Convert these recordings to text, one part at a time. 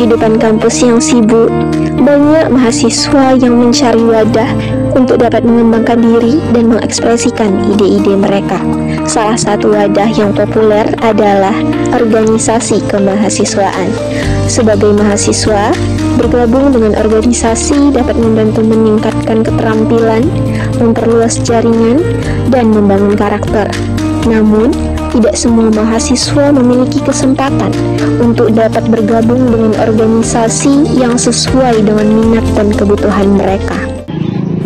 kehidupan kampus yang sibuk, banyak mahasiswa yang mencari wadah untuk dapat mengembangkan diri dan mengekspresikan ide-ide mereka. Salah satu wadah yang populer adalah organisasi kemahasiswaan. Sebagai mahasiswa, bergabung dengan organisasi dapat membantu meningkatkan keterampilan, memperluas jaringan, dan membangun karakter. Namun, tidak semua mahasiswa memiliki kesempatan untuk dapat bergabung dengan organisasi yang sesuai dengan minat dan kebutuhan mereka.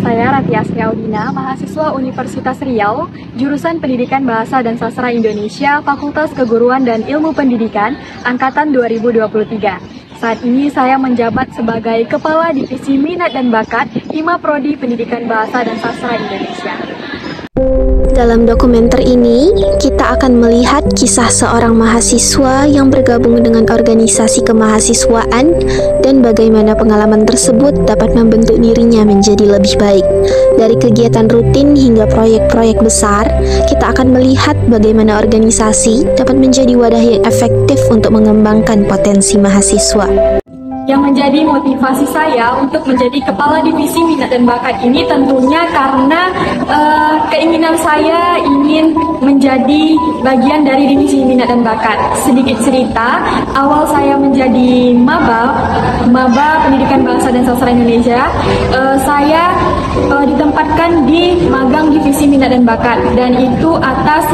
Saya Ratiasri Audina, mahasiswa Universitas Riau, jurusan Pendidikan Bahasa dan Sastra Indonesia, Fakultas Keguruan dan Ilmu Pendidikan, Angkatan 2023. Saat ini saya menjabat sebagai Kepala Divisi Minat dan Bakat Hima Prodi Pendidikan Bahasa dan Sastra Indonesia. Dalam dokumenter ini, kita akan melihat kisah seorang mahasiswa yang bergabung dengan organisasi kemahasiswaan dan bagaimana pengalaman tersebut dapat membentuk dirinya menjadi lebih baik. Dari kegiatan rutin hingga proyek-proyek besar, kita akan melihat bagaimana organisasi dapat menjadi wadah yang efektif untuk mengembangkan potensi mahasiswa. Yang menjadi motivasi saya untuk menjadi Kepala Divisi Minat dan Bakat ini tentunya karena keinginan saya ingin menjadi bagian dari Divisi Minat dan Bakat. Sedikit cerita, awal saya menjadi maba Pendidikan Bahasa dan Sastra Indonesia, saya ditempatkan di magang Divisi Minat dan Bakat, dan itu atas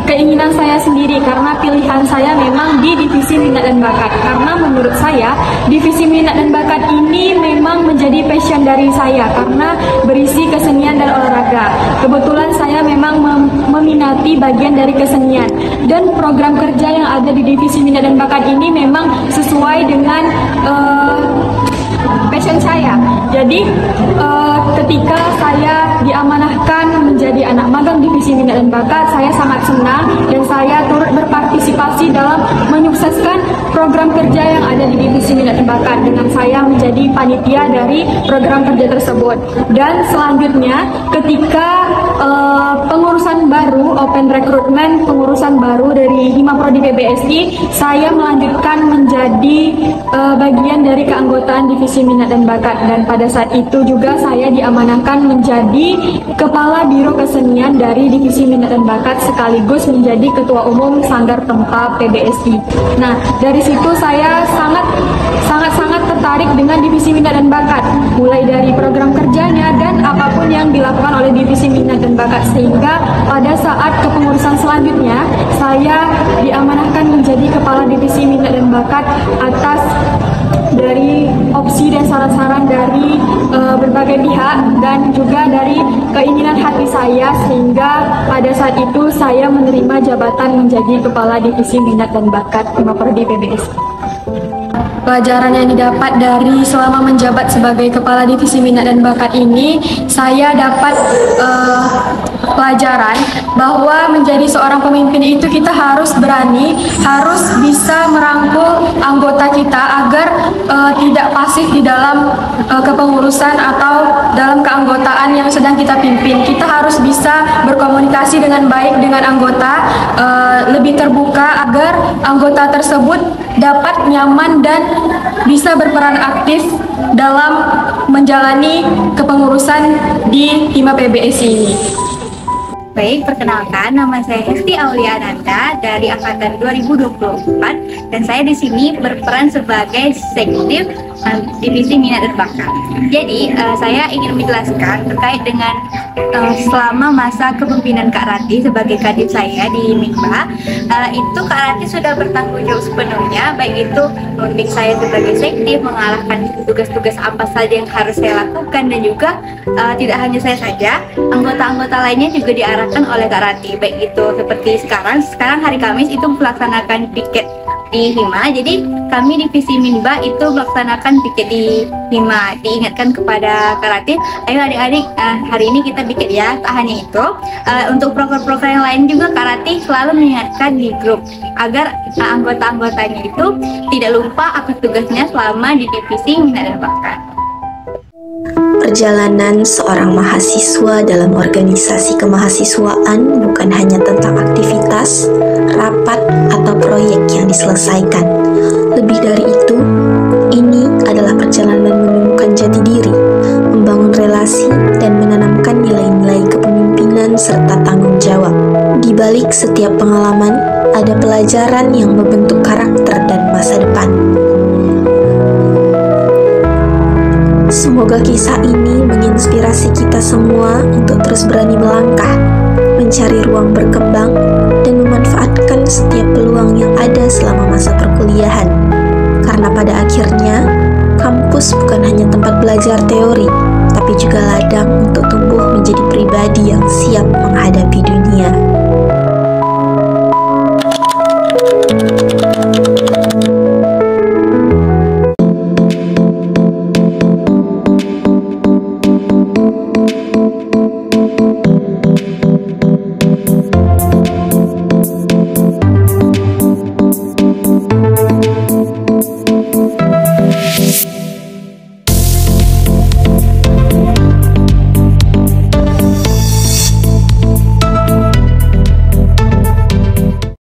keinginan saya sendiri karena pilihan saya memang di Divisi Minat dan Bakat. Karena menurut saya Divisi Minat dan Bakat ini memang menjadi passion dari saya karena berisi kesenian dan olahraga. Kebetulan saya memang meminati bagian dari kesenian, dan program kerja yang ada di Divisi Minat dan Bakat ini memang sesuai dengan passion saya. Jadi ketika saya diamanahkan menjadi anak magang Divisi Minat dan Bakat, saya sangat senang dan saya turut berpartisipasi dalam menyukseskan program kerja yang ada di Divisi Minat dan Bakat dengan saya menjadi panitia dari program kerja tersebut. Dan selanjutnya ketika pengurusan baru, open recruitment, pengurusan baru dari Hima Prodi PBSI, saya melanjutkan menjadi bagian dari keanggotaan Divisi Minat dan Bakat, dan pada saat itu juga saya diamanahkan menjadi Kepala Biro Kesenian dari Divisi Minat dan Bakat sekaligus menjadi Ketua Umum Sanggar Tempa PBSI. Nah, dari situ saya sangat tertarik dengan Divisi Minat dan Bakat, mulai dari program kerjanya dan apapun yang dilakukan oleh Divisi Minat dan Bakat, sehingga pada saat kepengurusan selanjutnya saya diamanahkan menjadi Kepala Divisi Minat dan Bakat atas dari opsi dan saran-saran dari berbagai pihak dan juga dari keinginan hati saya, sehingga pada saat itu saya menerima jabatan menjadi Kepala Divisi Minat dan Bakat Hima Prodi PBSI. Pelajaran yang didapat dari selama menjabat sebagai Kepala Divisi Minat dan Bakat ini, saya dapat pelajaran bahwa menjadi seorang pemimpin itu kita harus berani, harus bisa merangkul anggota kita agar tidak pasif di dalam kepengurusan atau dalam keanggotaan yang sedang kita pimpin. Kita harus bisa berkomunikasi dengan baik dengan anggota, lebih terbuka agar anggota tersebut dapat nyaman dan bisa berperan aktif dalam menjalani kepengurusan di Hima PBSI ini. Baik, perkenalkan, nama saya Hesti Aulia Ananda dari angkatan 2024 dan saya di sini berperan sebagai Sektif Divisi Minat dan Bakat. Jadi, saya ingin menjelaskan terkait dengan selama masa kepemimpinan Kak Rati sebagai kadif saya di MIPA. Itu Kak Rati sudah bertanggung jawab sepenuhnya, baik itu membimbing saya sebagai Sektif, mengarahkan tugas-tugas apa saja yang harus saya lakukan, dan juga tidak hanya saya saja, anggota-anggota lainnya juga diarahkan oleh Kak Rati, baik itu seperti sekarang hari Kamis itu melaksanakan piket di Hima. Jadi kami divisi Minba itu melaksanakan piket di Hima, diingatkan kepada Kak Rati, ayo adik-adik hari ini kita piket ya. Tak hanya itu, untuk proker-proker yang lain juga Kak Rati selalu mengingatkan di grup agar anggota-anggotanya itu tidak lupa akan tugasnya selama di divisi Minat dan Bakat. Perjalanan seorang mahasiswa dalam organisasi kemahasiswaan bukan hanya tentang aktivitas, rapat, atau proyek yang diselesaikan. Lebih dari itu, kebanggaan, serta tanggung jawab. Di balik setiap pengalaman, ada pelajaran yang membentuk karakter dan masa depan. Semoga kisah ini menginspirasi kita semua untuk terus berani melangkah, mencari ruang berkembang, dan memanfaatkan setiap peluang yang ada selama masa perkuliahan. Karena pada akhirnya, kampus bukan hanya tempat belajar teori, tapi juga ladang untuk tumbuh menjadi pribadi yang siap menghadapi dunia.